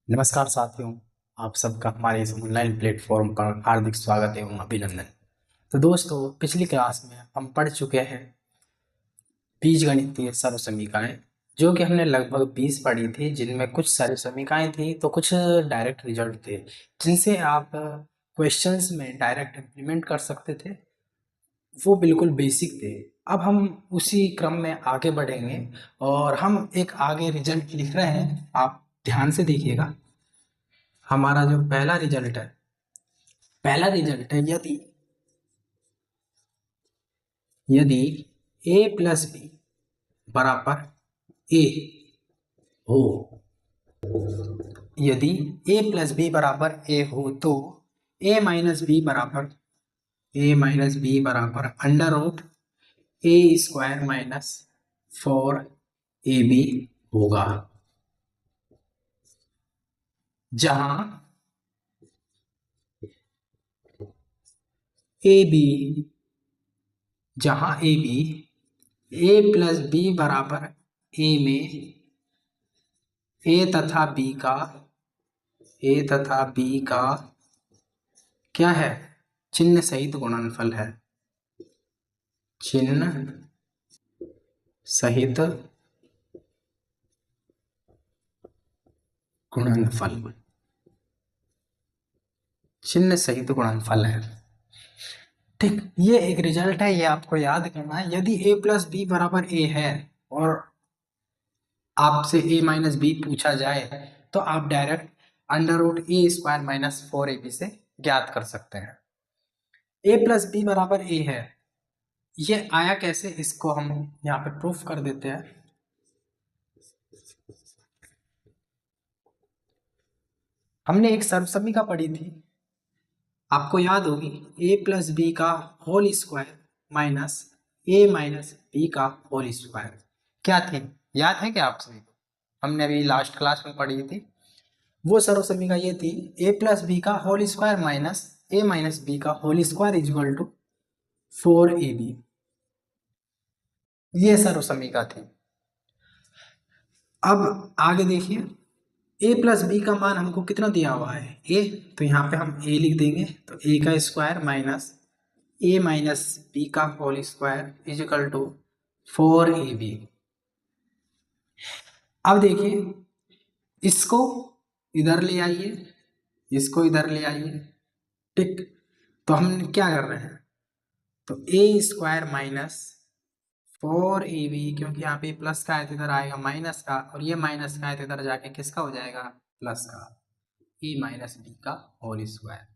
नमस्कार साथियों, आप सबका हमारे इस ऑनलाइन प्लेटफॉर्म पर हार्दिक स्वागत एवं अभिनंदन। तो दोस्तों, पिछली क्लास में हम पढ़ चुके हैं बीजगणितीय सर्व समीकरण, जो कि हमने लगभग 20 पढ़ी थी, जिनमें कुछ सर्व समीकरण थी तो कुछ डायरेक्ट रिजल्ट थे, जिनसे आप क्वेश्चंस में डायरेक्ट इम्प्लीमेंट कर सकते थे। वो बिल्कुल बेसिक थे। अब हम उसी क्रम में आगे बढ़ेंगे और हम एक आगे रिजल्ट लिख रहे हैं। आप ध्यान से देखिएगा। हमारा जो पहला रिजल्ट है, यदि a प्लस बी बराबर a हो, यदि a प्लस बी बराबर a हो तो a माइनस बी बराबर under root a square minus 4ab होगा, जहां ए बी जहां A B a plus B बराबर a में ए तथा बी का क्या है, चिन्ह सहित गुणनफल है। चिन्ह सहित गुणनफल चिन्ह सहित गुणनफल है। ठीक, ये एक रिजल्ट है, ये आपको याद करना है। यदि a प्लस बी बराबर a है और आपसे a माइनस बी पूछा जाए तो आप direct under root a square minus 4ab से ज्ञात कर सकते हैं। a प्लस बी बराबर a है, ये आया कैसे, इसको हम यहाँ पे प्रूफ कर देते हैं। हमने एक सर्वसमीका पढ़ी थी, आपको याद होगी, a प्लस बी का whole square minus a minus B का होल स्क्वायर क्या थी, याद है क्या आप सभी को? हमने अभी लास्ट क्लास में पढ़ी थी। वो सर्वसमीका ये थी, a प्लस बी का whole square minus a minus B का whole square equal to 4ab। ये सर्वसमीका थी। अब आगे देखिए, a प्लस बी का मान हमको कितना दिया हुआ है, a, तो यहाँ पे हम a लिख देंगे, तो a का square minus a minus B का whole square is equal to 4ab। अब देखिए, इसको इधर ले आइए, इसको इधर ले आइए। ठीक, तो हम क्या कर रहे हैं, तो a स्क्वायर माइनस 4ab, क्योंकि यहाँ पे प्लस का है तो इधर आएगा माइनस का, और ये माइनस का है तो इधर जाके किसका हो जाएगा, प्लस का, a माइनस बी का होल स्क्वायर।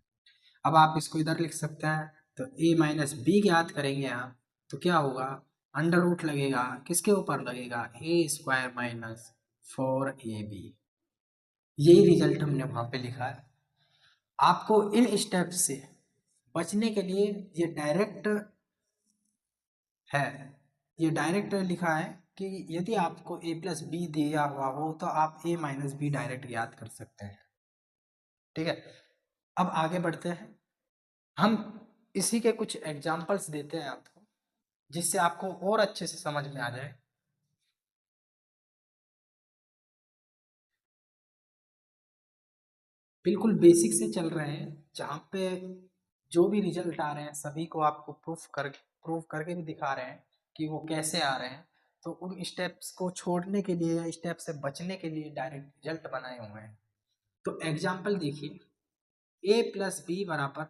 अब आप इसको इधर लिख सकते हैं, तो a माइनस बी ज्ञात करेंगे आप, तो क्या होगा, अंडर रूट लगेगा, किसके ऊपर लगेगा, a स्क्वायर माइनस 4ab। यही रिजल्ट हमने वहां पे लिखा है। आपको इन स्टेप से बचने के लिए ये डायरेक्ट है, ये डायरेक्ट लिखा है कि यदि आपको a प्लस बी दिया हुआ हो तो आप a माइनस बी डायरेक्ट याद कर सकते हैं। ठीक है, अब आगे बढ़ते हैं। हम इसी के कुछ एग्जाम्पल्स देते हैं आपको, जिससे आपको और अच्छे से समझ में आ जाए। बिल्कुल बेसिक से चल रहे हैं, जहाँ पे जो भी रिजल्ट आ रहे हैं सभी को आपको प्रूफ करके भी दिखा रहे हैं कि वो कैसे आ रहे हैं। तो उन स्टेप्स को छोड़ने के लिए या स्टेप से बचने के लिए डायरेक्ट रिजल्ट बनाए हुए हैं। तो एग्जाम्पल देखिए, a प्लस बी बराबर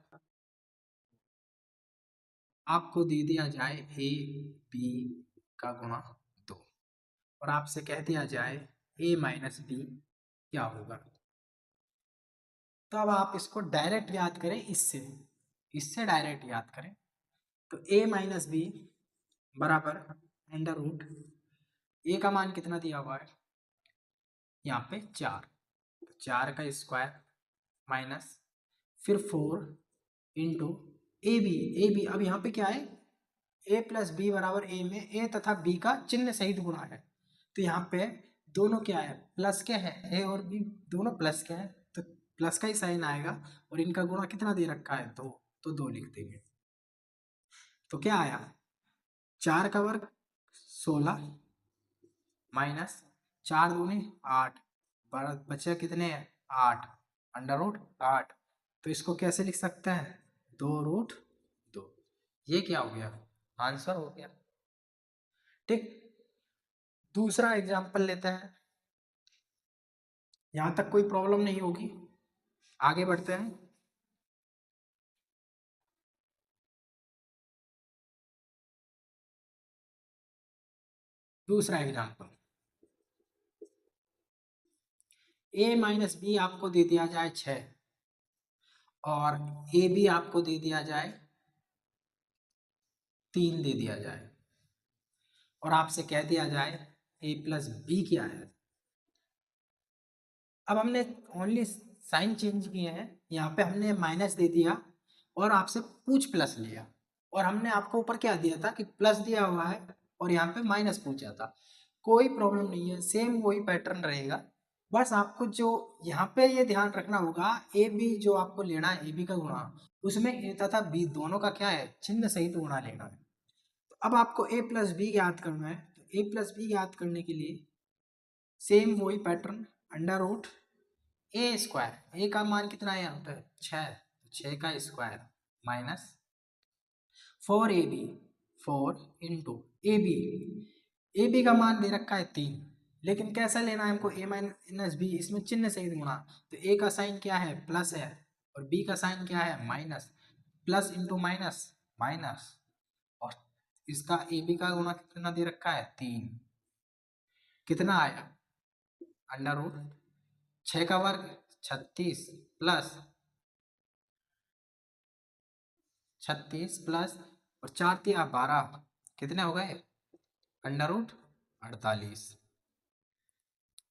आपको दे दिया जाए a b का गुणा 2, और आपसे कह दिया जाए a माइनस बी क्या होगा। तो अब आप इसको डायरेक्ट याद करें, इससे डायरेक्ट याद करें, तो a माइनस बी बराबर अंडर रूट ए का मान कितना दिया हुआ है, यहाँ पे 4, 4 का स्क्वायर माइनस फिर 4 इंटू ए बी। अब यहाँ पे क्या है, ए प्लस बी बराबर ए में ए तथा बी का चिन्ह सहित गुणा है, तो यहाँ पे दोनों क्या है, प्लस के हैं, ए और बी दोनों प्लस के हैं, तो प्लस का ही साइन आएगा, और इनका गुणा कितना दे रखा है, 2, तो 2 लिख देंगे। तो क्या आया, 4 का वर्ग 16 माइनस 4 दूनी 8, बचा कितने हैं 8, √8। तो इसको कैसे लिख सकते हैं? 2√2। ये क्या हो गया? आंसर हो गया। ठीक, दूसरा एग्जाम्पल लेते हैं। यहां तक कोई प्रॉब्लम नहीं होगी, आगे बढ़ते हैं। दूसरा एग्जाम्पल, a माइनस बी आपको दे दिया जाए 6 और ए बी आपको दे दिया जाए 3 दे दिया जाए और आपसे कह दिया जाए a प्लस बी क्या है। अब हमने ओनली साइन चेंज किए हैं, यहाँ पे हमने माइनस दे दिया और आपसे पूछ प्लस लिया, और हमने आपको ऊपर क्या दिया था कि प्लस दिया हुआ है और यहाँ पे माइनस पूछा था। कोई प्रॉब्लम नहीं है, सेम वही पैटर्न रहेगा। बस आपको जो यहाँ पे ये ध्यान रखना होगा, ए बी जो आपको लेना है, ए बी का गुणा, उसमें ए तथा बी दोनों का क्या है, चिन्ह सहित गुणा लेना है। तो अब आपको ए प्लस बी ज्ञात करना है, तो ए प्लस बी ज्ञात करने के लिए सेम वही pattern, under root a square, a का मान कितना है यहाँ पे 6, 6 का square minus 4ab, 4 into A B का मान दे रखा है 3, लेकिन कैसा लेना है हमको, ए माइनस बी, इसमें चिन्ह सहित गुणा। तो ए का साइन क्या है, प्लस है, और बी का साइन क्या है, minus. Plus into minus minus, और इसका ए बी का गुणा कितना दे रखा है 3, कितना आया, अंडर रूट 6 का वर्ग 36 प्लस 36 प्लस और 4 तिया 12, कितने हो गए, अंडर रूट 48।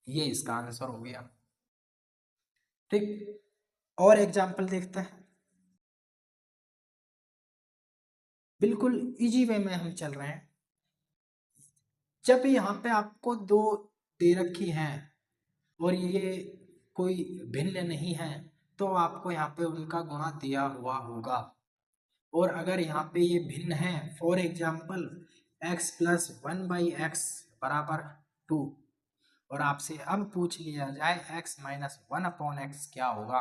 ये इसका आंसर हो गया। ठीक, और एग्जाम्पल देखते हैं। बिल्कुल इजी वे में हम चल रहे हैं। जब यहाँ पे आपको दो दे रखी हैं और ये कोई भिन्न नहीं है, तो आपको यहाँ पे उनका गुणा दिया हुआ होगा। और अगर यहाँ पे ये भिन्न है, for example x plus 1/x बराबर 2, और आपसे अब पूछ लिया जाए x माइनस 1/x क्या होगा।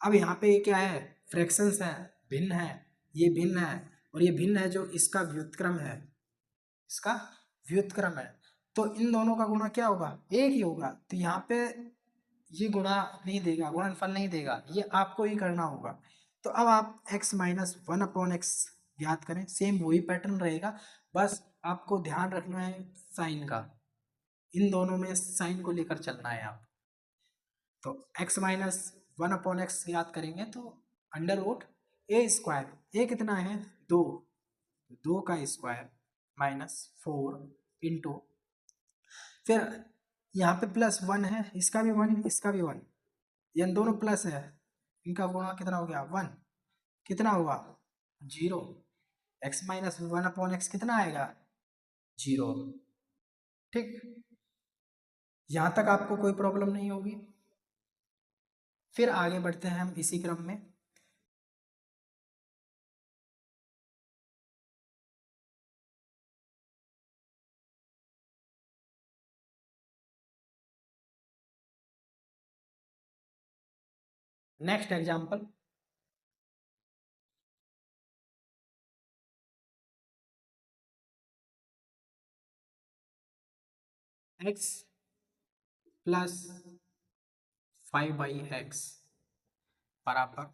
अब यहाँ पे ये क्या है, फ्रैक्शंस है, भिन्न है, ये भिन्न है और ये भिन्न है, जो इसका व्युत्क्रम है, इसका व्युत्क्रम है। तो इन दोनों का गुणा क्या होगा, एक ही होगा। तो यहाँ पे ये गुणा नहीं देगा, गुणनफल नहीं देगा, ये आपको ही करना होगा। तो अब आप x माइनस 1/x ज्ञात करें, सेम वही पैटर्न रहेगा, बस आपको ध्यान रखना है साइन का, इन दोनों में साइन को लेकर चलना है आप। तो x माइनस 1/x याद करेंगे तो अंडर रूट ए स्क्वायर, ए कितना है 2, 2 का स्क्वायर माइनस 4 इंटू, फिर यहाँ पे प्लस 1 है, इसका भी 1, इसका भी 1, ये दोनों प्लस है, इनका गुणा कितना हो गया 1, कितना हुआ 0। x माइनस 1/x कितना आएगा 0। ठीक, यहाँ तक आपको कोई प्रॉब्लम नहीं होगी। फिर आगे बढ़ते हैं हम इसी क्रम में। Next example, x plus 5/x बराबर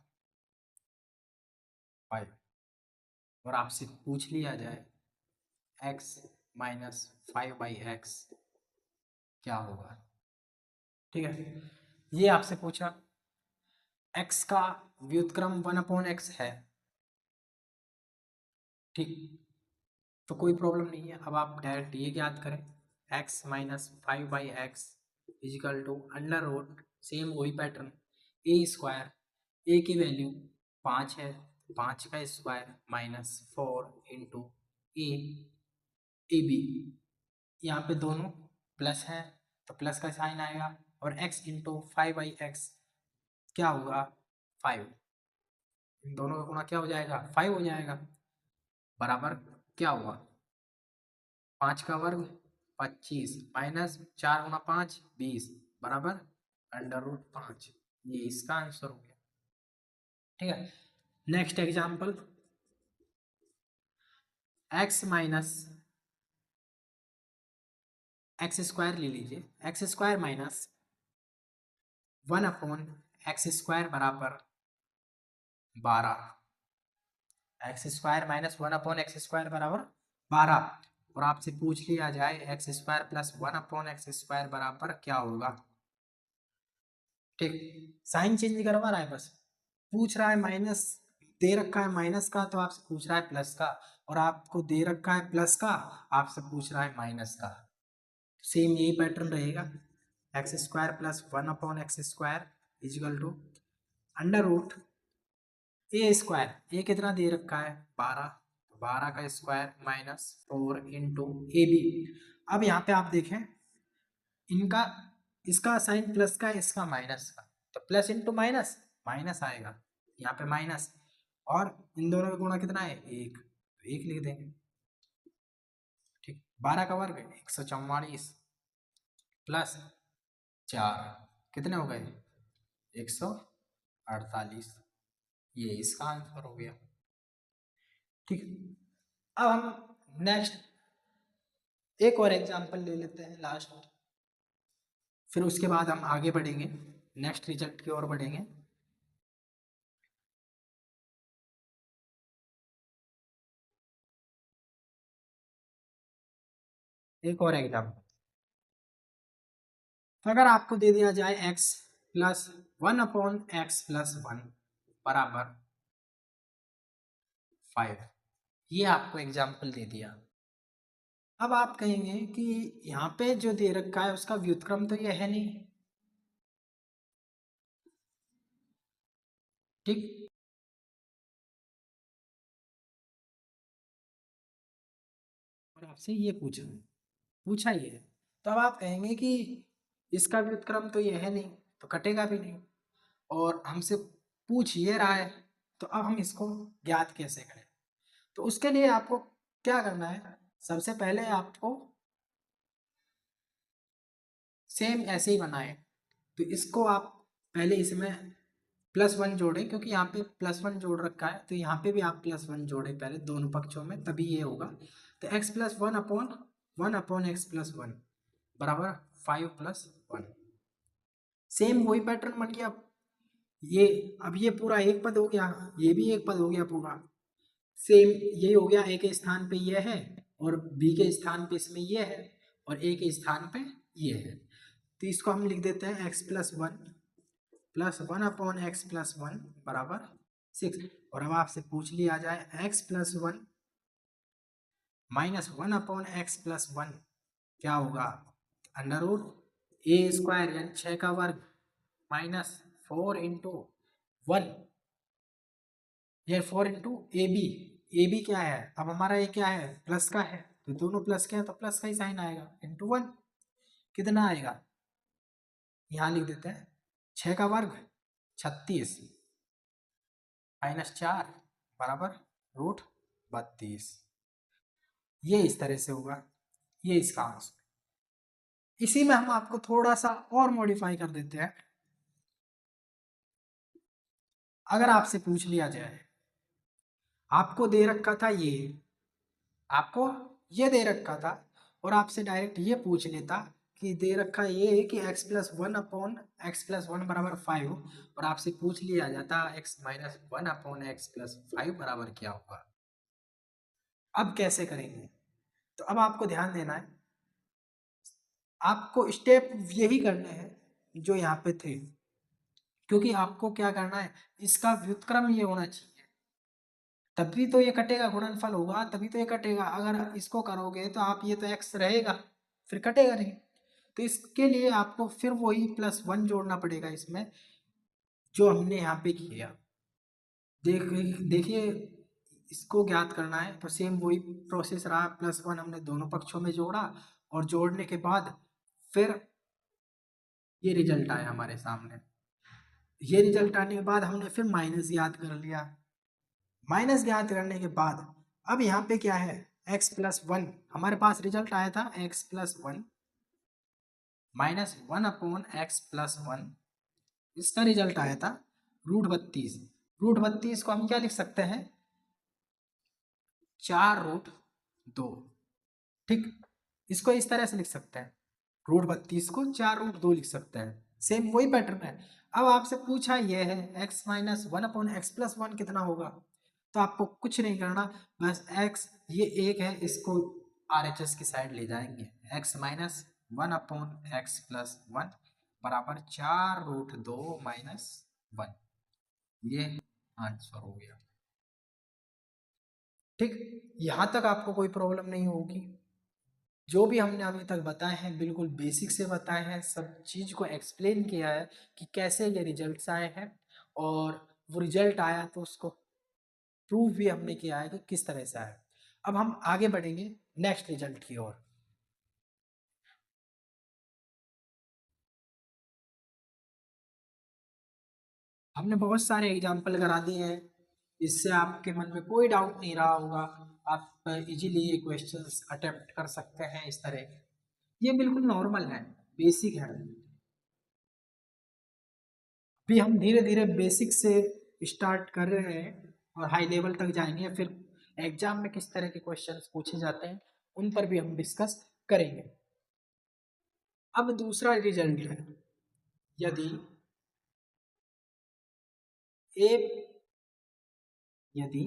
5, और आपसे पूछ लिया जाए x माइनस 5/x क्या होगा। ठीक है, ये आपसे पूछा, x का व्युत्क्रम 1/x है, ठीक, तो कोई प्रॉब्लम नहीं है। अब आप डायरेक्ट ये याद करें, x minus 5/x is equal to under root, same वही पैटर्न, ए स्क्वायर, ए की वैल्यू 5 है, 5 का square minus 4 into a, a b, यहाँ पे दोनों प्लस है तो प्लस का साइन आएगा, और x इंटू 5/x क्या होगा 5, इन दोनों का गुणा क्या हो जाएगा 5 हो जाएगा, बराबर क्या हुआ 5 का वर्ग 25 माइनस 4 गुणा 5 20 बराबर √5। ये इसका आंसर हो गया। ठीक है, next example, x minus x square ले लीजिए, x² माइनस 1/x² बराबर 12। x² माइनस 1/x² बराबर 12, और आपसे पूछ लिया जाए x² प्लस 1/x² बराबर क्या होगा। ठीक, साइन चेंज करवा रहा है, बस पूछ रहा है माइनस, दे रखा है माइनस का तो आपसे पूछ रहा है प्लस का, और आपको दे रखा है प्लस का, आपसे पूछ रहा है माइनस का। सेम यही पैटर्न रहेगा, x² plus 1/x² is equal to √a², ये कितना दे रखा है 12, 12 का स्क्वायर माइनस 4 इंटू AB। अब यहाँ पे आप देखें, इनका इसका साइन प्लस का, इसका माइनस का, तो प्लस इंटू माइनस माइनस आएगा, यहाँ पे माइनस, और इन दोनों का गुणा कितना है 1, तो 1 लिख देंगे। ठीक, 12 का वर्ग 144 प्लस 4 कितने हो गए 148, ये इसका आंसर हो गया। ठीक, अब हम नेक्स्ट एक और एग्जांपल ले लेते हैं लास्ट, फिर उसके बाद हम आगे बढ़ेंगे, नेक्स्ट रिजल्ट की ओर बढ़ेंगे। एक और एग्जांपल, अगर आपको दे दिया जाए x प्लस 1/x+1 बराबर 5, ये आपको एग्जाम्पल दे दिया। अब आप कहेंगे कि यहाँ पे जो दे रखा है उसका व्युत्क्रम तो ये है नहीं। ठीक, और आपसे ये पूछा ये है, तो अब आप कहेंगे कि इसका व्युत्क्रम तो ये है नहीं, तो कटेगा भी नहीं, और हमसे पूछ ये रहा है, तो अब हम इसको ज्ञात कैसे करें। तो उसके लिए आपको क्या करना है, सबसे पहले आपको सेम ऐसे ही बनाए, तो इसको आप पहले इसमें +1 जोड़ें, क्योंकि यहाँ पे +1 जोड़ रखा है, तो यहाँ पे भी आप +1 जोड़ें पहले दोनों पक्षों में, तभी ये होगा। तो x प्लस 1/1/x+1 बराबर 5 + 1, सेम वही पैटर्न बन गया। ये अब ये पूरा एक पद हो गया, ये भी एक पद हो गया पूरा, सेम यही हो गया, a के स्थान पे ये है, और b के स्थान पे इसमें ये है, और a के स्थान पे ये है, तो इसको हम लिख देते हैं x प्लस 1/x+1 बराबर 6। और अब आपसे पूछ लिया जाए x प्लस 1 माइनस 1/x+1 क्या होगा, √a² यानी 6 का वर्ग माइनस 4 इंटू 1, ये 4 इंटू ए बी क्या है, अब हमारा ये क्या है प्लस का है, तो दोनों प्लस के हैं तो प्लस का ही साइन आएगा, इंटू 1 कितना आएगा, यहाँ लिख देते हैं 6 का वर्ग 36 माइनस 4 बराबर √32, ये इस तरह से होगा, ये इसका आंसर। इसी में हम आपको थोड़ा सा और मॉडिफाई कर देते हैं। अगर आपसे पूछ लिया जाए, आपको दे रखा था ये, आपको ये दे रखा था, और आपसे डायरेक्ट ये पूछ लेता कि दे रखा ये है कि x प्लस 1/x+1 बराबर 5, और आपसे पूछ लिया जाता x माइनस 1/x+5 बराबर क्या होगा। अब कैसे करेंगे, तो अब आपको ध्यान देना है, आपको स्टेप यही करने हैं जो यहाँ पे थे, क्योंकि आपको क्या करना है, इसका व्युत्क्रम ये होना चाहिए, तभी तो ये कटेगा, गुणनफल होगा तभी तो ये कटेगा, अगर इसको करोगे तो आप ये तो x रहेगा फिर कटेगा नहीं, तो इसके लिए आपको फिर वही +1 जोड़ना पड़ेगा इसमें, जो हमने यहाँ पे किया। देखिए इसको ज्ञात करना है तो सेम वही प्रोसेस रहा, +1 हमने दोनों पक्षों में जोड़ा, और जोड़ने के बाद फिर ये रिजल्ट आया हमारे सामने, ये रिजल्ट आने के बाद हमने फिर माइनस याद कर लिया, माइनस ज्ञात करने के बाद अब यहाँ पे क्या है x प्लस 1, हमारे पास रिजल्ट आया था x प्लस 1 माइनस 1/x+1 इसका रिजल्ट आया था √32। √32 को हम क्या लिख सकते हैं, 4√2। ठीक, इसको इस तरह से लिख सकते हैं, √32 को 4√2 लिख सकते हैं। सेम वही पैटर्न है। अब आपसे पूछा यह है x-1/x+1 कितना होगा, तो आपको कुछ नहीं करना, बस x ये एक है, इसको RHS की साइड ले जाएंगे, x-1/x+1 बराबर 4√2 - 1। ये आंसर हो गया। ठीक, यहां तक आपको कोई प्रॉब्लम नहीं होगी। जो भी हमने अभी तक बताए हैं बिल्कुल बेसिक से बताए हैं, सब चीज को एक्सप्लेन किया है कि कैसे ये रिजल्ट्स आए हैं, और वो रिजल्ट आया तो उसको प्रूव भी हमने किया है कि किस तरह से आया। अब हम आगे बढ़ेंगे नेक्स्ट रिजल्ट की ओर। हमने बहुत सारे एग्जाम्पल करा दिए हैं, इससे आपके मन में कोई डाउट नहीं रहा होगा, आप इजीली ये क्वेश्चंस अटेम्प्ट कर सकते हैं इस तरह के। ये बिल्कुल नॉर्मल है, बेसिक है। भी हम धीरे धीरे बेसिक से स्टार्ट कर रहे हैं और हाई लेवल तक जाएंगे, फिर एग्जाम में किस तरह के क्वेश्चंस पूछे जाते हैं उन पर भी हम डिस्कस करेंगे। अब दूसरा रिजल्ट है, यदि ए यदि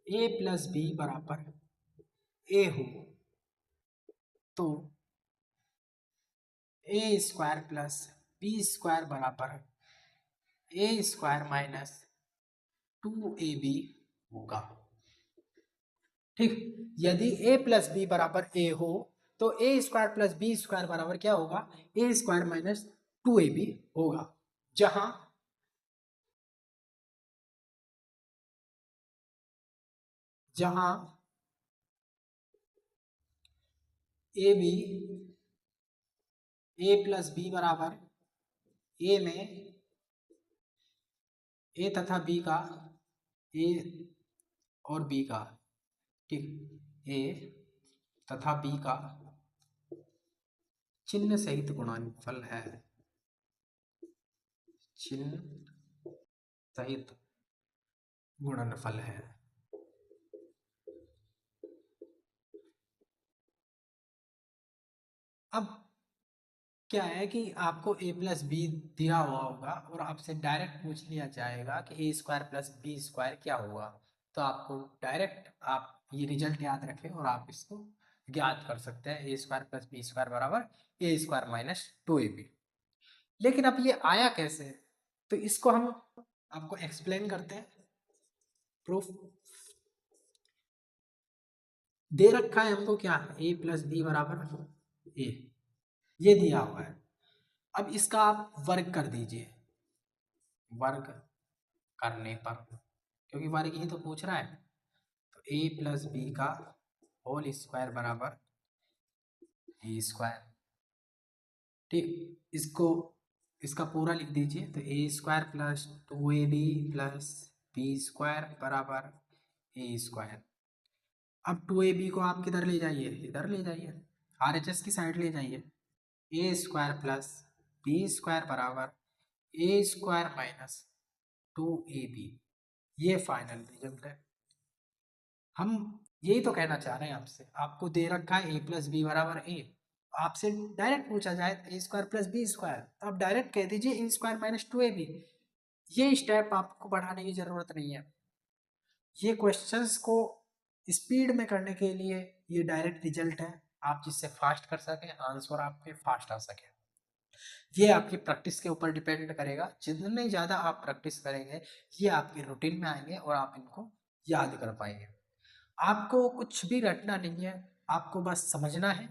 a+b बराबर a हो, तो a² + b² बराबर a² - 2ab होगा। ठीक, यदि a+b बराबर a हो तो a² + b² बराबर क्या होगा, a² - 2ab होगा। जहां जहां a+b बराबर a में a तथा b का, a और b का, ठीक, a तथा b का चिन्ह सहित गुणनफल है, चिन्ह सहित गुणनफल है। अब क्या है कि आपको a+b दिया हुआ होगा और आपसे डायरेक्ट पूछ लिया जाएगा कि a² + b² क्या होगा, तो आपको डायरेक्ट आप ये रिजल्ट याद रखें और आप इसको ज्ञात कर सकते हैं, a² + b² बराबर a² - 2ab। लेकिन अब ये आया कैसे, तो इसको हम आपको एक्सप्लेन करते हैं। प्रूफ दे रखा है हमको, क्या, a+b बराबर a, ये दिया हुआ है। अब इसका आप वर्ग कर दीजिए, वर्ग करने पर, क्योंकि वर्ग ही तो पूछ रहा है, तो a+b का होल स्क्वायर बराबर a²। ठीक, इसको इसका पूरा लिख दीजिए, तो a² + 2ab + b² बराबर a²। अब 2ab को आप किधर ले जाइए, इधर ले जाइए, RHS की साइड ले जाइए, a² + b² बराबर a² - 2ab। ये फाइनल रिजल्ट है। हम यही तो कहना चाह रहे हैं आपसे, आपको दे रखा है a+b बराबर a, आपसे डायरेक्ट पूछा जाए a² + b², तो आप डायरेक्ट कह दीजिए a² - 2ab। ये स्टेप आपको बढ़ाने की जरूरत नहीं है। ये क्वेश्चंस को स्पीड में करने के लिए ये डायरेक्ट रिजल्ट है, आप जिससे फास्ट कर सकें, आंसर आपके फास्ट आ सके। ये आपकी प्रैक्टिस के ऊपर डिपेंड करेगा, जितने ज़्यादा आप प्रैक्टिस करेंगे ये आपके रूटीन में आएंगे और आप इनको याद कर पाएंगे। आपको कुछ भी रटना नहीं है, आपको बस समझना है।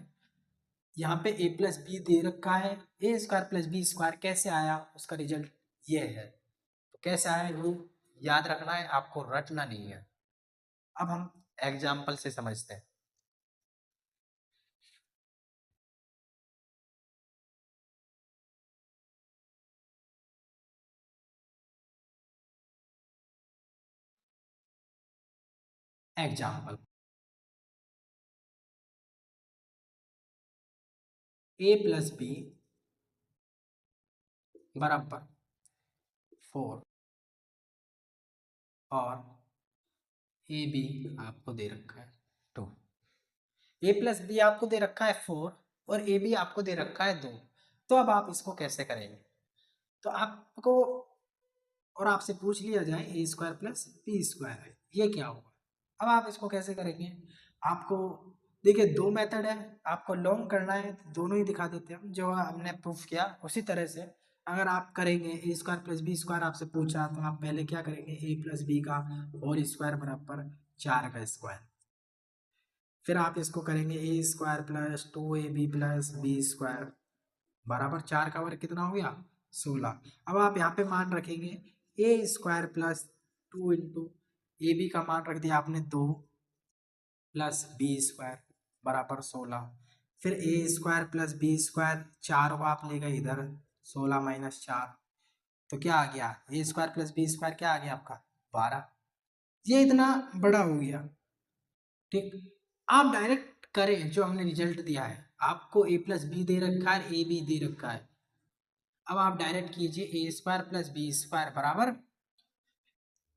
यहाँ पे a+b दे रखा है, a² + b² कैसे आया उसका रिजल्ट ये है, तो कैसे आया ये याद रखना है, आपको रटना नहीं है। अब हम एग्जाम्पल से समझते हैं। एग्जाम्पल, a+b बराबर 4 और ए बी आपको दे रखा है 2। ए प्लस बी आपको दे रखा है 4 और ए बी आपको दे रखा है 2। तो अब आप इसको कैसे करेंगे? तो आपको और आपसे पूछ लिया जाए ए स्क्वायर प्लस बी स्क्वायर है, ये क्या होगा? अब आप इसको कैसे करेंगे? आपको देखिए दो मेथड है, आपको लॉन्ग करना है तो दोनों ही दिखा देते हैं हम, जो हमने प्रूफ किया उसी तरह से। अगर आप करेंगे A square plus B square आपसे पूछा तो आप पहले क्या करेंगे, ए प्लस बी का होल स्क्वायर बराबर 4 का स्क्वायर। फिर आप इसको करेंगे A square plus 2ab plus B square बराबर 4 का वर्ग कितना हो गया 16। अब आप यहाँ पे मान रखेंगे A square plus 2 into A B का मान रख दिया आपने 2 प्लस बी स्क्वायर बराबर 16। फिर ए स्क्वायर प्लस बी स्क्वायर 4 को आप ले गए इधर 16 माइनस 4 तो क्या आ गया ए स्क्वायर प्लस बी स्क्वायर क्या आ गया आपका 12। ये इतना बड़ा हो गया। ठीक, आप डायरेक्ट करें जो हमने रिजल्ट दिया है, आपको ए प्लस बी दे रखा है ए बी दे रखा है। अब आप डायरेक्ट कीजिए ए स्क्वायर प्लस बी स्क्वायर बराबर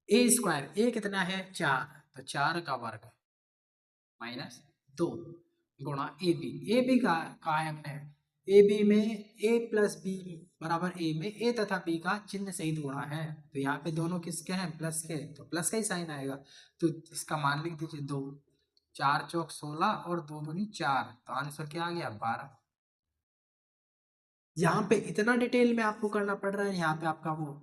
ए स्क्वायर, ए कितना है 4 तो 4 का वर्ग माइनस 2 गुणा ए बी का कहा है हमने, ए बी में ए प्लस बी बराबर ए में ए तथा बी का चिन्ह सहित गुणा है। तो यहाँ पे दोनों किसके हैं प्लस के, तो प्लस का ही साइन आएगा। तो इसका मान लिख दीजिए 2, 4 चौक 16 और 2 दूनी 4 तो आंसर क्या आ गया 12। यहाँ पे इतना डिटेल में आपको करना पड़ रहा है, यहाँ पे आपका वो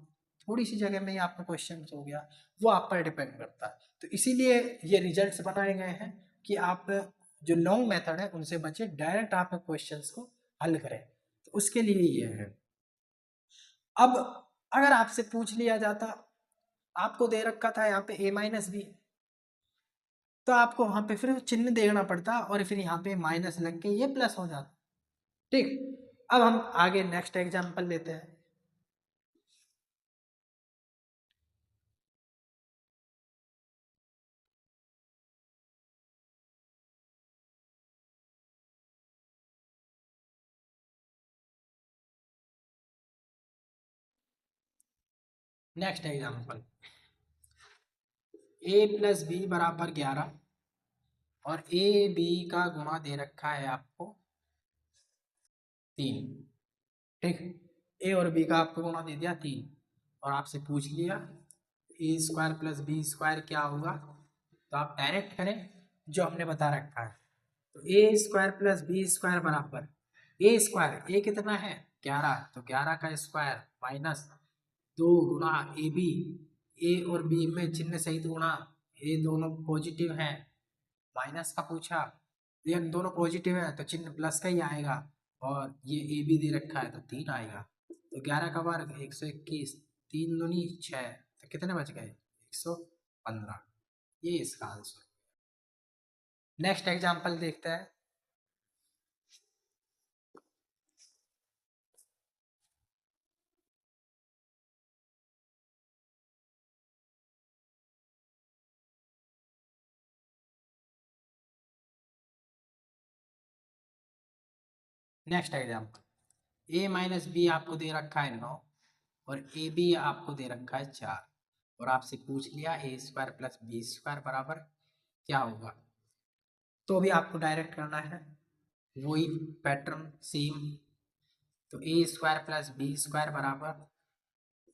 थोड़ी सी जगह में ही आपका क्वेश्चन हो गया, वो आप पर डिपेंड करता है। तो इसीलिए ये रिजल्ट्स बनाए गए हैं कि आप जो लॉन्ग मेथड है उनसे बचे, डायरेक्ट आप क्वेश्चंस को हल करें, तो उसके लिए ये है। अब अगर आपसे पूछ लिया जाता, आपको दे रखा था यहाँ पे a माइनस बी, तो आपको वहां पे फिर चिन्ह देखना पड़ता और फिर यहाँ पे माइनस लग के ये प्लस हो जाता। ठीक, अब हम आगे नेक्स्ट एग्जांपल लेते हैं। Next example a plus B बराबर 11 और ए बी का गुणा दे रखा है आपको 3। ठीक, ए और बी का आपको गुणा दे दिया 3 और आपसे पूछ लिया ए स्क्वायर प्लस बी स्क्वायर क्या होगा, तो आप डायरेक्ट करें जो हमने बता रखा है। तो ए स्क्वायर प्लस बी स्क्वायर बराबर ए स्क्वायर, ए कितना है 11 तो 11 का स्क्वायर माइनस 2 गुणा ए बी, ए और बी में चिन्ह सहित गुणा, ये दोनों पॉजिटिव हैं, माइनस का पूछा, ये दोनों पॉजिटिव है तो चिन्ह प्लस का ही आएगा और ये ए बी दे रखा है तो 3 आएगा। तो 11 का वर्ग 121, 3 दूनी 6 तो कितने बच गए 115, ये इसका आंसर। नेक्स्ट एग्जांपल देखते हैं। नेक्स्ट एग्जांपल ए माइनस बी आपको दे रखा है 9 और ए बी आपको दे रखा है 4 और आपसे पूछ लिया ए स्क्वायर प्लस बी स्क्वायर बराबर क्या होगा। तो भी आपको डायरेक्ट करना है, वही पैटर्न सेम। तो ए स्क्वायर प्लस बी स्क्वायर बराबर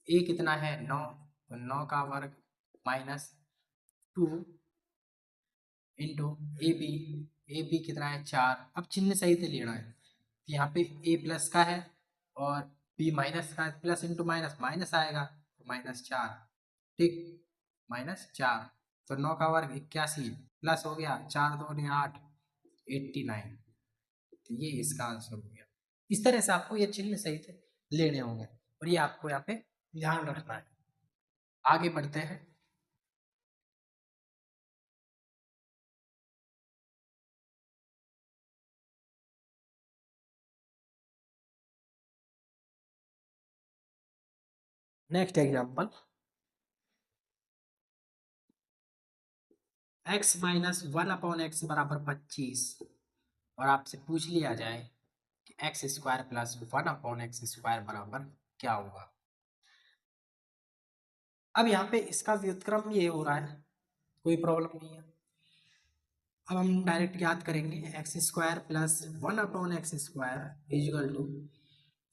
ए कितना है 9 तो 9 का वर्ग माइनस 2 इंटू ए बी कितना है 4। अब चिन्ह सही से लेना है, यहाँ पे ए प्लस का है और बी माइनस का है, प्लस इंटू माइनस माइनस आएगा तो -4। ठीक, -4 तो 9 का वर्ग 81 प्लस हो गया 4 2 8 89, तो ये इसका आंसर हो गया। इस तरह से आपको ये चिन्ह सही से लेने होंगे और ये आपको यहाँ पे ध्यान रखना है। आगे बढ़ते हैं। Next example x minus 1/x बराबर 25 और आपसे पूछ लिया जाए कि x square plus 1/x square बराबर क्या होगा। अब यहाँ पे इसका व्युत्क्रम ये हो रहा है, कोई प्रॉब्लम नहीं है। अब हम डायरेक्ट याद करेंगे X square plus 1/x² is equal to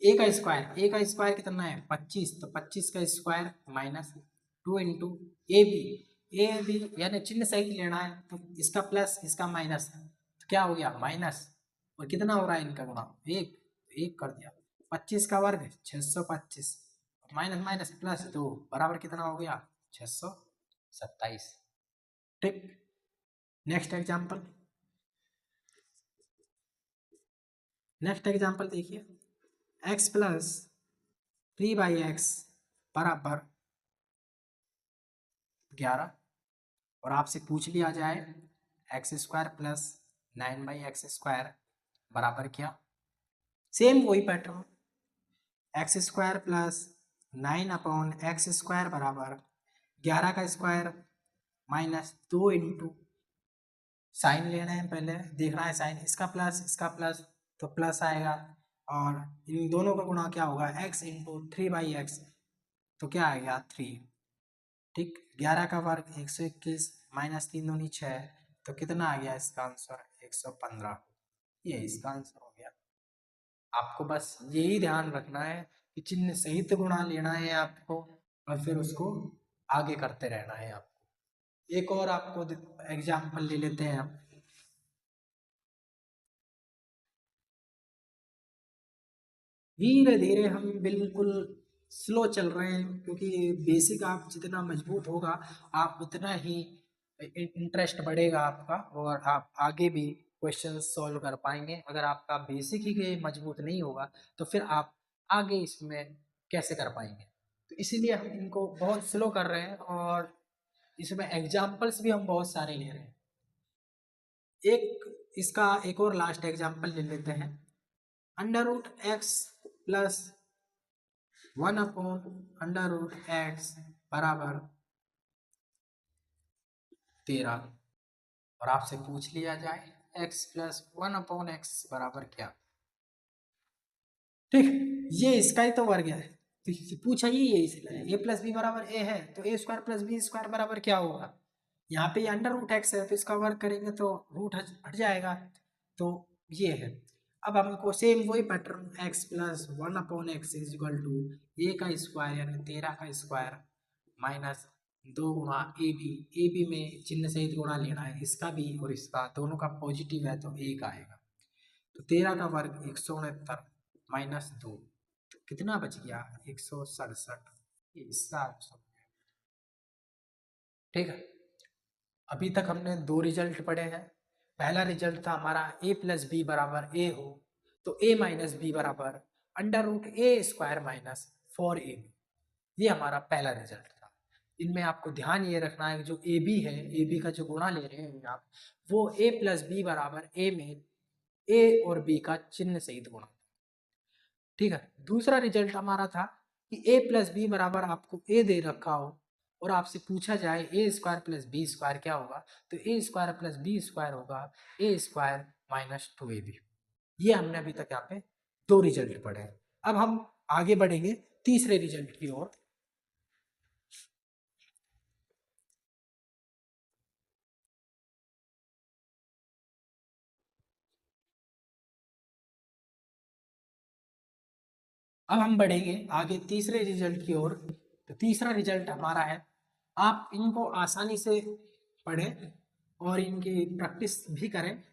A का स्क्वायर कितना है 25, तो 25 का स्क्वायर माइनस 2 इंटू ए बी यानी चिन्ह सही लेना है, तो इसका प्लस इसका माइनस, तो क्या हो गया माइनस, और कितना हो रहा है इनका गुणा एक, एक कर दिया, 25 का वर्ग 625 माइनस माइनस प्लस 2 बराबर कितना हो गया 627। ठीक, नेक्स्ट एग्जाम्पल, नेक्स्ट एग्जाम्पल देखिए x प्लस 3/x बराबर 11, और आपसे पूछ लिया जाए x² प्लस 9/x² बराबर क्या। सेम वही पैटर्न, x² प्लस 9/x² बराबर 11 का स्क्वायर माइनस 2 इंटू साइन लेना है, पहले देखना है साइन, इसका प्लस तो प्लस आएगा, और इन दोनों का गुणा क्या होगा x इंटू 3/x, तो क्या आएगा 3। ठीक, 11 का वर्ग 121 माइनस 3 दूनी 6, तो कितना आ गया इसका आंसर 115। ये इसका आंसर हो गया। आपको बस यही ध्यान रखना है कि चिन्ह सहित गुणा लेना है आपको, और फिर उसको आगे करते रहना है आपको। एक और आपको एग्जाम्पल ले लेते हैं हम। धीरे धीरे हम बिल्कुल स्लो चल रहे हैं, क्योंकि बेसिक आप जितना मजबूत होगा आप उतना ही इंटरेस्ट बढ़ेगा आपका, और आप आगे भी क्वेश्चन सॉल्व कर पाएंगे। अगर आपका बेसिक ही मजबूत नहीं होगा तो फिर आप आगे इसमें कैसे कर पाएंगे। तो इसीलिए हम इनको बहुत स्लो कर रहे हैं, और इसमें एग्जाम्पल्स भी हम बहुत सारे ले रहे हैं। इसका एक और लास्ट एग्जाम्पल ले लेते हैं, √x प्लस 1/√x बराबर 13, और आपसे पूछ लिया जाए x प्लस 1/x बराबर क्या। ठीक, ये इसका ही तो वर्ग है, तो पूछा ही ये इसलिए a प्लस बी बराबर a है, तो a² प्लस b² बराबर क्या होगा। यहाँ पे √x है तो इसका वर्ग करेंगे तो रूट हट जाएगा, तो ये है। अब हमको सेम वही pattern x plus 1/x is equal to a का स्क्वायर यानी 13 का स्क्वायर माइनस 2 गुणा ए बी में चिन्ह सहित गुणा लेना है, इसका भी और इसका, दोनों का पॉजिटिव है तो 1 आएगा, तो 13 का वर्ग 169 माइनस 2, तो कितना बच गया 167, ये इसका आंसर। ठीक है, अभी तक हमने दो रिजल्ट पढ़े हैं। पहला रिजल्ट था हमारा a प्लस बी बराबर a हो, तो a माइनस बी बराबर √a² माइनस 4ab, ये हमारा पहला रिजल्ट था। इनमें आपको ध्यान ये रखना है कि जो ए बी है, ए बी का जो गुणा ले रहे हैं आप, वो a प्लस बी बराबर a में a और b का चिन्ह सहित गुणा। ठीक है, दूसरा रिजल्ट हमारा था कि a प्लस बी बराबर आपको a दे रखा हो, और आपसे पूछा जाए a² प्लस b² क्या होगा, तो a² प्लस b² होगा a² माइनस 2ab। ये हमने अभी तक यहाँ पे दो रिजल्ट पढ़े हैं। अब हम आगे बढ़ेंगे तीसरे रिजल्ट की ओर। अब हम बढ़ेंगे आगे तीसरे रिजल्ट की ओर। तो तीसरा रिजल्ट हमारा है, आप इनको आसानी से पढ़ें और इनकी प्रैक्टिस भी करें।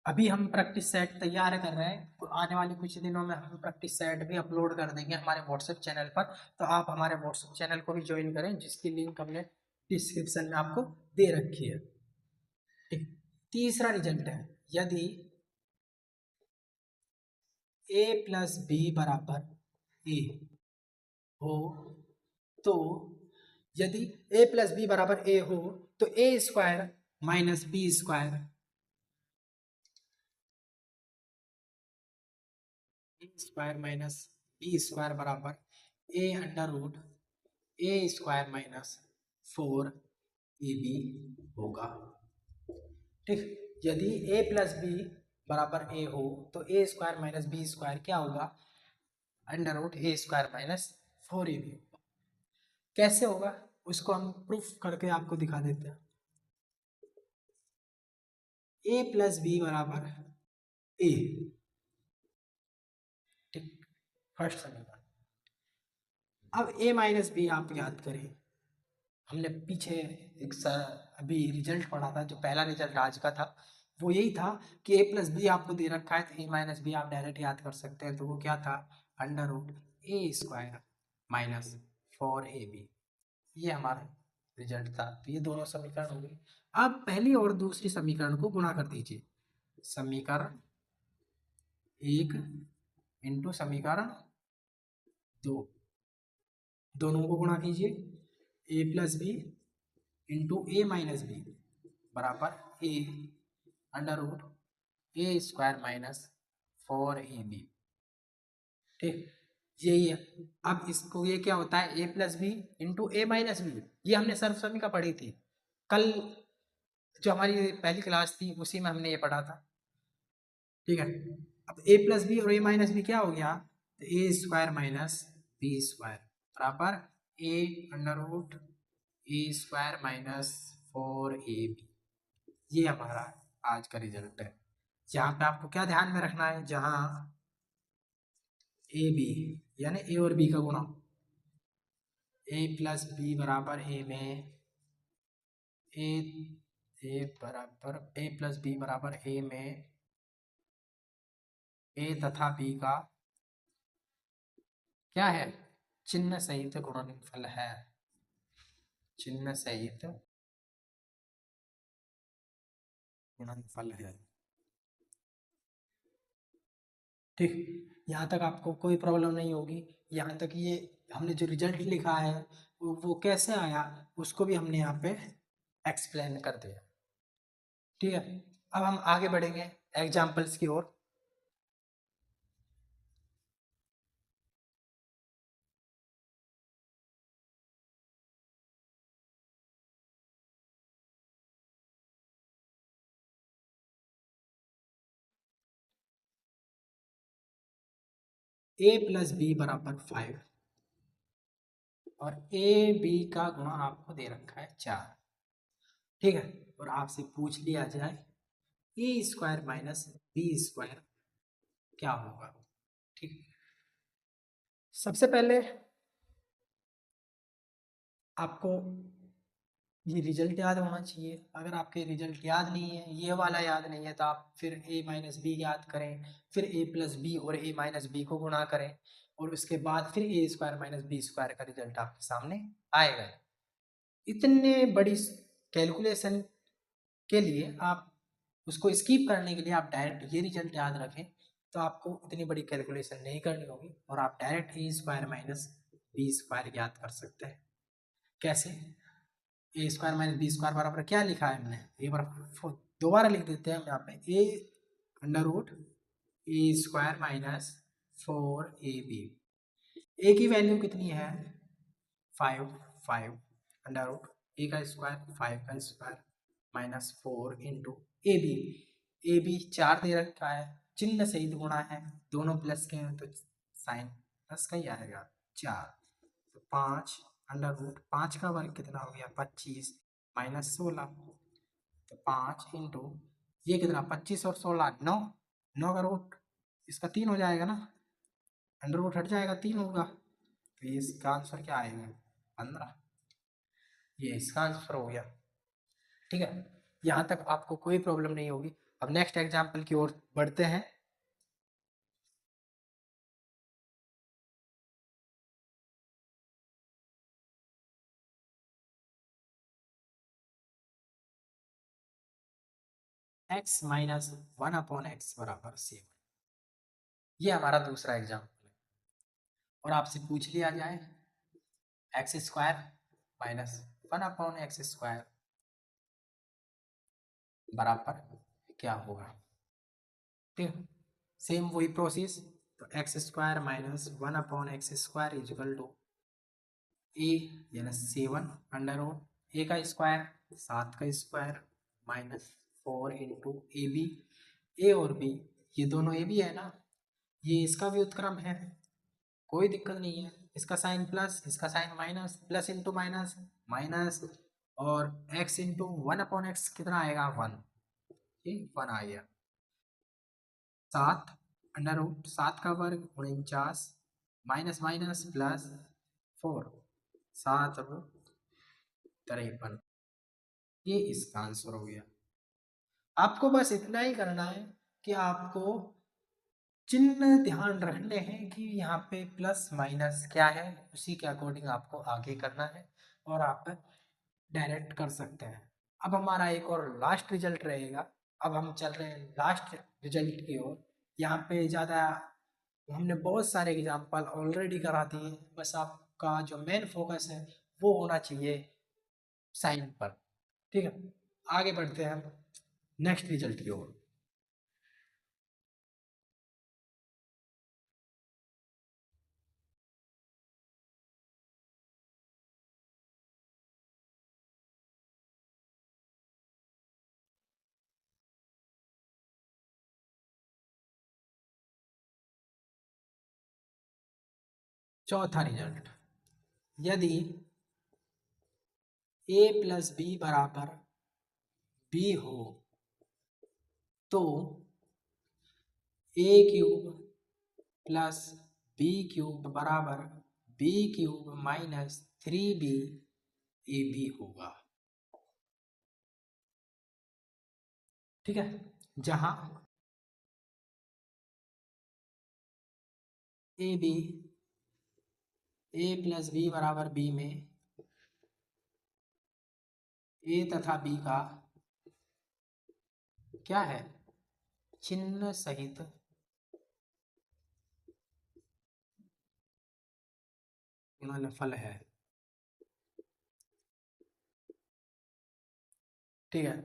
अभी हम प्रैक्टिस सेट तैयार कर रहे हैं, तो आने वाले कुछ दिनों में हम प्रैक्टिस सेट भी अपलोड कर देंगे हमारे व्हाट्सएप चैनल पर, तो आप हमारे व्हाट्सएप चैनल को भी ज्वाइन करें, जिसकी लिंक हमने डिस्क्रिप्शन में आपको दे रखी है। ठीक, तीसरा रिजल्ट है, यदि a प्लस बी बराबर a हो, तो यदि a प्लस बी बराबर a हो, तो a² minus b² minus b² बराबर a√a² माइनस 4ab होगा। ठीक, यदि a प्लस बी बराबर a हो, तो a² माइनस b² क्या होगा under root a square minus 4ab। कैसे होगा उसको हम प्रूफ करके आपको दिखा देते हैं। ए प्लस बी बराबर ए, ठीक, फर्स्ट समीकरण। अब ए माइनस बी आप याद करें, हमने पीछे एक अभी रिजल्ट पढ़ा था, जो पहला रिजल्ट आज का था वो यही था कि ए प्लस बी आपको दे रखा है, तो ए माइनस बी आप डायरेक्ट याद कर सकते हैं। तो वो क्या था, under root a square minus 4ab, ये हमारा रिजल्ट था। तो ये दोनों समीकरण हो गए। अब पहली और दूसरी समीकरण को गुणा कर दीजिए। समीकरण एक इंटू समीकरण दो, दोनों को गुणा कीजिए। ए प्लस बी इंटू ए माइनस बी बराबर A under root a square minus 4ab, ठीक, यही है। अब इसको ये क्या होता है, ए प्लस बी इंटू ए माइनस बी, ये हमने सर्वसमीका पढ़ी थी कल, जो हमारी पहली क्लास थी उसी में हमने ये पढ़ा था, ठीक है। अब ए प्लस बी और ए माइनस बी क्या हो गया, तो ए स्क्वायर माइनस बी स्क्वायर बराबर A under root a square minus 4ab। ये हमारा आज का रिजल्ट है। यहाँ पे आपको क्या ध्यान में रखना है, जहाँ ए बी यानी ए और बी का गुणा, ए प्लस बी बराबर ए में ए, ए बराबर ए प्लस बी बराबर ए में ए तथा बी का क्या है, चिन्ह सहित गुणनफल है, चिन्ह सहित गुणनफल है, ठीक। यहाँ तक आपको कोई प्रॉब्लम नहीं होगी। यहाँ तक ये हमने जो रिजल्ट लिखा है वो कैसे आया उसको भी हमने यहाँ पे एक्सप्लेन कर दिया, ठीक है। अब हम आगे बढ़ेंगे एग्जाम्पल्स की ओर। ए प्लस बी बराबर 5 और ए बी का गुणा आपको दे रखा है 4, ठीक है। और आपसे पूछ लिया जाए ए स्क्वायर माइनस बी स्क्वायर क्या होगा, ठीक। सबसे पहले आपको ये रिजल्ट याद होना चाहिए। अगर आपके रिजल्ट याद नहीं है, ये वाला याद नहीं है, तो आप फिर ए माइनस बी याद करें, फिर ए प्लस बी और ए माइनस बी को गुणा करें, और उसके बाद फिर ए स्क्वायर माइनस बी स्क्वायर का रिजल्ट आपके सामने आएगा। इतने बड़ी कैलकुलेशन के लिए आप उसको स्किप करने के लिए आप डायरेक्ट ये रिजल्ट याद रखें, तो आपको इतनी बड़ी कैलकुलेशन नहीं करनी होगी और आप डायरेक्ट ए स्क्वायर माइनस बी स्क्वायर याद कर सकते हैं। कैसे, ए स्क्वायर माइनस बी स्क्वायर बराबर क्या लिखा है हमने, एक बार दोबारा लिख देते हैं हम यहाँ पे, A under root a square minus 4ab। ए की वैल्यू कितनी है 5, 5 अंडर रूट ए का स्क्वायर 5 का स्क्वायर माइनस 4 इंटू ए बी 4 दे रखा है, चिन्ह सहित गुणा है, दोनों प्लस के हैं तो साइन प्लस का ही आएगा 4, तो 5 अंडर रूट 5 का वर्ग कितना हो गया 25 माइनस 16, तो 5 इंटू ये कितना 25 और 16 9, 9 का रूट इसका 3 हो जाएगा ना, अंडर रूट हट जाएगा 3 होगा, तो ये इसका आंसर क्या आएगा 15, ये इसका आंसर हो गया, ठीक है। यहाँ तक आपको कोई प्रॉब्लम नहीं होगी। अब नेक्स्ट एग्जाम्पल की ओर बढ़ते हैं। x माइनस 1/x बराबर 7, ये हमारा दूसरा एग्जाम्पल है। और आपसे पूछ लिया जाए x square minus 1/x square बराबर क्या होगा, ठीक, सेम वही प्रोसेस। तो X square minus 1/x square is equal to A यानी 7 अंडर रूट ए का स्क्वायर 7 का square minus 4 into A B, A और बी ये दोनों ए बी है ना, ये इसका व्युत्क्रम है, कोई दिक्कत नहीं है। इसका साइन प्लस, इसका sign minus, plus into minus minus, और x इंटू 1/x कितना आएगा 1, ये 1 आ गया। 7 अंडर रूट 7 का वर्ग 49 माइनस माइनस प्लस 4 7 रूट 53, ये इसका आंसर हो गया। आपको बस इतना ही करना है कि आपको चिन्ह ध्यान रखने हैं कि यहाँ पे प्लस माइनस क्या है, उसी के अकॉर्डिंग आपको आगे करना है और आप डायरेक्ट कर सकते हैं। अब हमारा एक और लास्ट रिजल्ट रहेगा। अब हम चल रहे हैं लास्ट रिजल्ट की ओर। यहाँ पे ज़्यादा हमने बहुत सारे एग्जाम्पल ऑलरेडी करा दिए, बस आपका जो मेन फोकस है वो होना चाहिए साइन पर। ठीक है, आगे बढ़ते हैं हम नेक्स्ट रिजल्ट की ओर। चौथा रिजल्ट, यदि a प्लस बी बराबर b हो तो a cube plus B cube बराबर B cube minus 3b ab होगा। ठीक है, जहां A B a plus B बराबर b में a तथा b का क्या है, चिन्ह सहित गुणनफल है। ठीक है,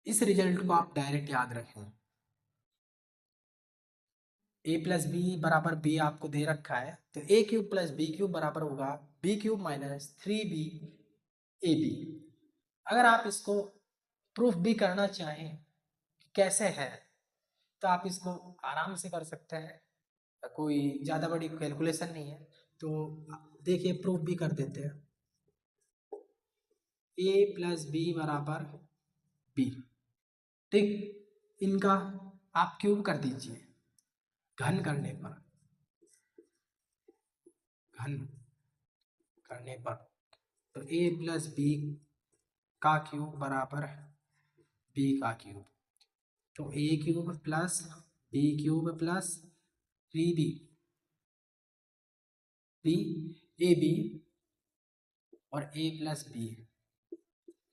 इस रिजल्ट को आप डायरेक्ट याद रखें। a प्लस बी बराबर b आपको दे रखा है, तो a cube plus B cube बराबर होगा b cube minus 3b ab। अगर आप इसको प्रूफ भी करना चाहें कि कैसे है, तो आप इसको आराम से कर सकते हैं, कोई ज़्यादा बड़ी कैलकुलेशन नहीं है। तो देखिए प्रूफ भी कर देते हैं। a प्लस बी बराबर b, ठीक, इनका आप क्यूब कर दीजिए घन करने पर, घन करने पर, तो a प्लस बी का क्यूब बराबर b का क्यूब, तो a cube plus b cube plus 3b b a b और a प्लस बी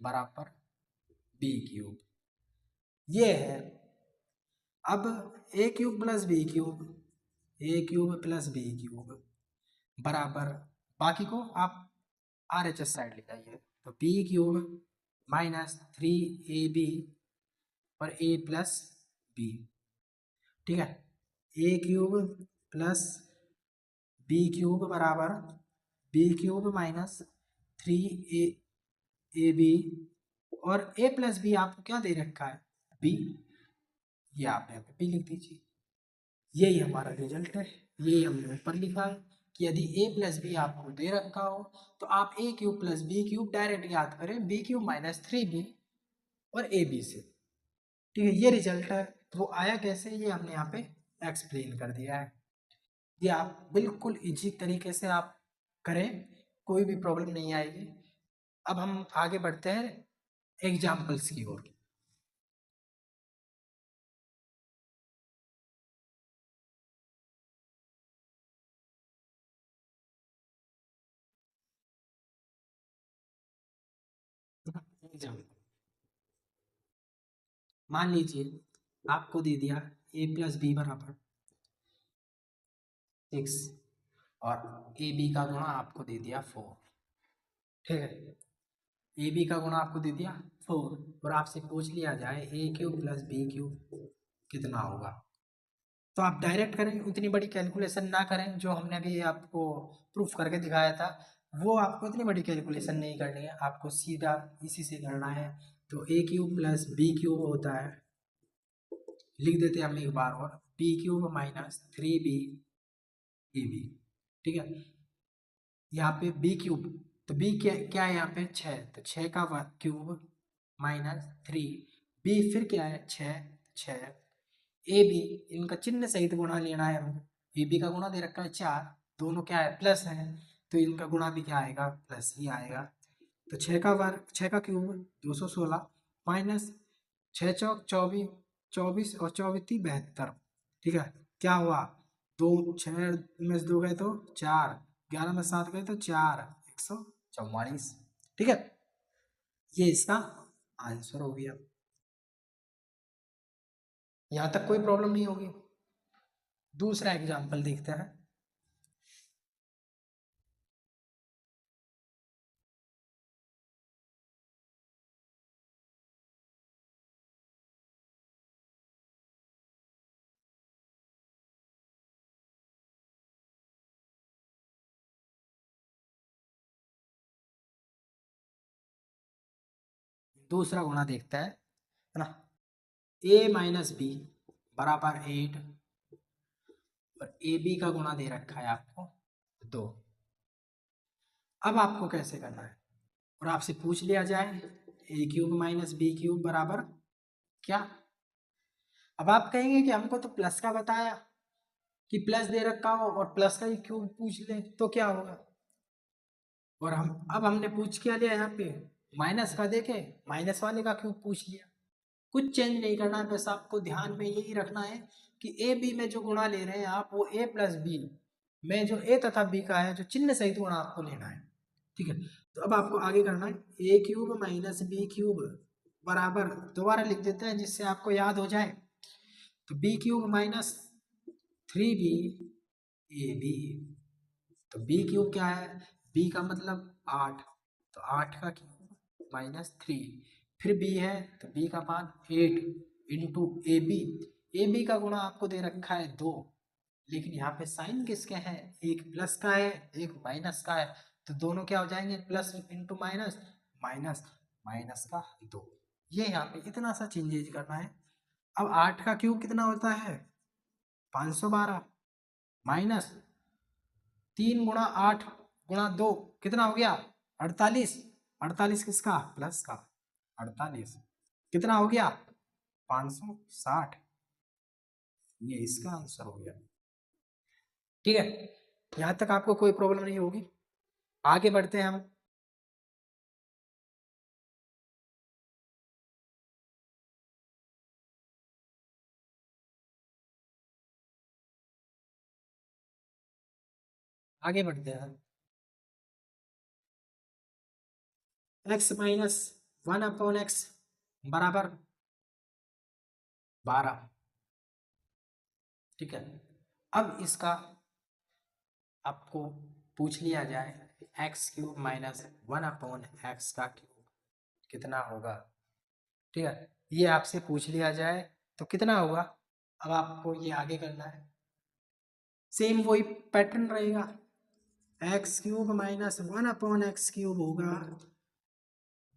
बराबर b क्यूब, ये है। अब a cube plus B cube, a cube plus B cube बराबर, बाकी को आप RHS साइड ले जाइए, तो b क्यूब माइनस 3ab और a प्लस बी। ठीक है, a cube plus B cube बराबर बी क्यूब माइनस 3ab और a प्लस बी आपको क्या दे रखा है b, ये आप यहाँ पे b लिख दीजिए। यही हमारा रिजल्ट है, यही हमने ऊपर लिखा है कि यदि a प्लस बी आपको दे रखा हो तो आप a cube plus B cube direct याद करें b क्यूब माइनस 3b और ए बी से। ठीक है, ये रिजल्ट है। वो आया कैसे, ये हमने यहाँ पे एक्सप्लेन कर दिया है। ये आप बिल्कुल इजी तरीके से आप करें, कोई भी प्रॉब्लम नहीं आएगी। अब हम आगे बढ़ते हैं एग्जाम्पल्स की ओर। एग्जाम्पल, मान लीजिए आपको दे दिया a प्लस बी बराबर 6 और ए बी का गुणा आपको दे दिया 4। ठीक है, ए बी का गुणा आपको दे दिया 4 और आपसे पूछ लिया जाए a cube plus B cube कितना होगा, तो आप डायरेक्ट करें, उतनी बड़ी कैलकुलेशन ना करें। जो हमने अभी आपको प्रूफ करके दिखाया था वो आपको इतनी बड़ी कैलकुलेशन नहीं करनी है, आपको सीधा इसी से करना है। तो a cube plus B cube होता है, लिख देते हैं हम एक बार और, b cube minus 3b a b. ठीक है, यहाँ पे बी क्यूब, तो बी क्या क्या है यहाँ पे 6, तो 6 का क्यूब माइनस 3, बी फिर क्या है 6, 6 ए बी, इनका चिन्ह सहित गुणा लेना है हमको। ए बी का गुणा दे रखा है 4, दोनों क्या है प्लस है, तो इनका गुणा भी क्या आएगा प्लस ही आएगा। तो 6 का वर्ग, 6 का क्यूब 216 माइनस 6 चौक 24, 24 और 24 72। ठीक है, क्या हुआ, 2 6 में से 2 गए तो 4, 11 में 7 गए तो 4, 144। ठीक है, ये इसका आंसर हो गया। यहाँ तक कोई प्रॉब्लम नहीं होगी। दूसरा एग्जाम्पल देखते हैं। दूसरा गुणा देखता है ना। ए माइनस बी बराबर 8 और ए बी का गुणा दे रखा है आपको 2। अब आपको कैसे करना है, और आपसे पूछ लिया जाए ए क्यूब माइनस बी क्यूब बराबर क्या। अब आप कहेंगे कि हमको तो प्लस का बताया कि प्लस दे रखा हो और प्लस का ही क्यूब पूछ ले तो क्या होगा। और हम अब हमने पूछ क्या लिया यहाँ पे, माइनस का देखे माइनस वाले का क्यूब पूछ लिया। कुछ चेंज नहीं करना है, बस आपको ध्यान में यही रखना है कि ए बी में जो गुणा ले रहे हैं आप, वो ए प्लस बी में जो ए तथा बी का है जो चिन्ह सहित गुणा आपको लेना है। ठीक है, तो अब आपको आगे करना है ए क्यूब माइनस बी क्यूब बराबर, दोबारा लिख देते हैं जिससे आपको याद हो जाए। तो b cube minus 3b a b, तो बी क्यूब क्या है, बी का मतलब 8, तो 8 का क्यूब माइनस 3, फिर बी है तो बी का मान 8 into A B. A B का गुणा आपको दे रखा है 2, लेकिन यहाँ पे साइन किसके हैं, एक प्लस का है एक माइनस का है, तो दोनों क्या हो जाएंगे plus into minus, minus minus का 2। ये यहाँ पे इतना सा चेंजेज करना है। अब 8 का क्यूब कितना होता है 512 माइनस 3 गुणा 8 गुणा 2 कितना हो गया 48, 48 किसका प्लस का 48 कितना हो गया 560। ये इसका आंसर हो गया। ठीक है, यहां तक आपको कोई प्रॉब्लम नहीं होगी। आगे बढ़ते हैं हम। आगे बढ़ते हैं। एक्स माइनस 1/x बराबर 12। ठीक है, अब इसका आपको पूछ लिया जाए एक्स क्यूब माइनस 1/x का क्यूब कितना होगा। ठीक है, ये आपसे पूछ लिया जाए तो कितना होगा। अब आपको ये आगे करना है, सेम वही पैटर्न रहेगा, x cube minus 1/x cube होगा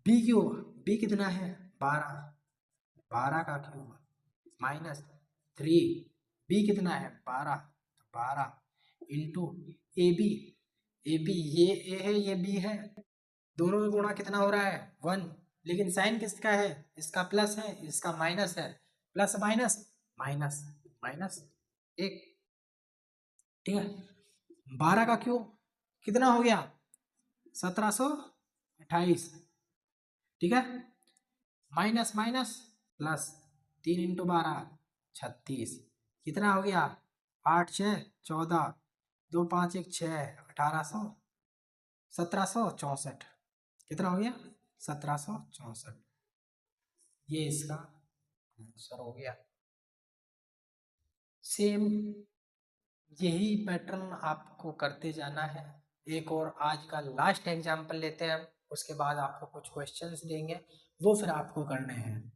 बी क्यूब, बी कितना है 12, 12 का क्यूब माइनस 3, बी कितना है 12, 12 into A B, a b ये ए है ये बी है, दोनों का गुणा कितना हो रहा है 1, लेकिन साइन किसका है, इसका प्लस है इसका माइनस है, प्लस माइनस माइनस माइनस 1। ठीक है, 12 का क्यूब कितना हो गया 1728। ठीक है, माइनस माइनस प्लस 3 × 12 36, कितना हो गया 8 6 14, 2 5 1 6 1764, कितना हो गया 1764। ये इसका आंसर हो गया। सेम यही पैटर्न आपको करते जाना है। एक और आज का लास्ट एग्जाम्पल लेते हैं हम, उसके बाद आपको कुछ क्वेश्चंस देंगे वो फिर आपको करने हैं।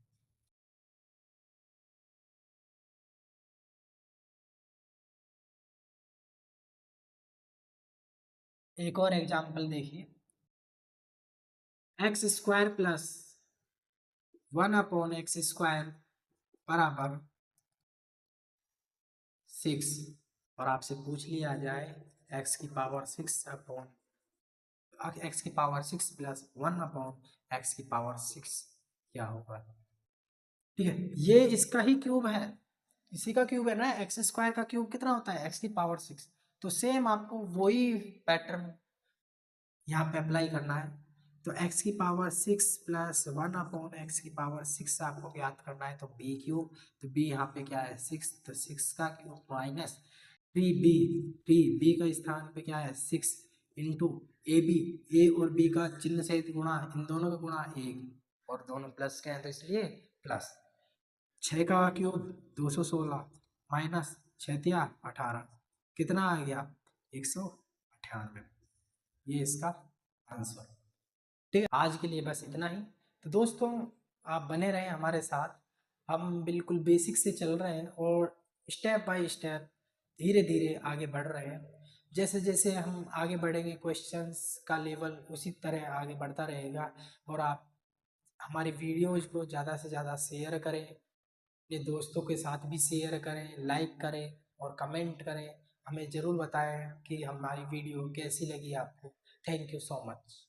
एक और एग्जाम्पल देखिए, x² प्लस 1/x² बराबर 6। और आपसे पूछ लिया जाए x की पावर 6 अपॉन x की पावर 6 प्लस 1 अपॉन x की पावर 6 क्या होगा। ठीक है, ये इसका ही क्यूब है, इसी का क्यूब है ना, एक्स स्क्वायर का क्यूब कितना होता है x की पावर 6। तो सेम आपको वही पैटर्न यहाँ पे अप्लाई करना है। तो x की पावर 6 प्लस 1 अपॉन एक्स की पावर 6 आपको ज्ञात करना है, तो b क्यूब, तो b यहाँ पे क्या है 6, तो 6 का क्यूब माइनस 3b, b का स्थान पे क्या है 6 इंटू ए बी, ए और बी का चिन्ह से गुणा, इन दोनों का गुणा 1 और दोनों प्लस के हैं तो इसलिए प्लस 6 का क्यूब 216 माइनस 6 18 कितना आ गया 198। ये इसका आंसर। ठीक है, आज के लिए बस इतना ही। तो दोस्तों आप बने रहें हमारे साथ, हम बिल्कुल बेसिक से चल रहे हैं और स्टेप बाय स्टेप धीरे धीरे आगे बढ़ रहे हैं। जैसे जैसे हम आगे बढ़ेंगे क्वेश्चंस का लेवल उसी तरह आगे बढ़ता रहेगा। और आप हमारी वीडियोज को ज़्यादा से ज़्यादा शेयर करें, अपने दोस्तों के साथ भी शेयर करें, लाइक करें और कमेंट करें। हमें ज़रूर बताएं कि हमारी वीडियो कैसी लगी आपको। Thank you so much.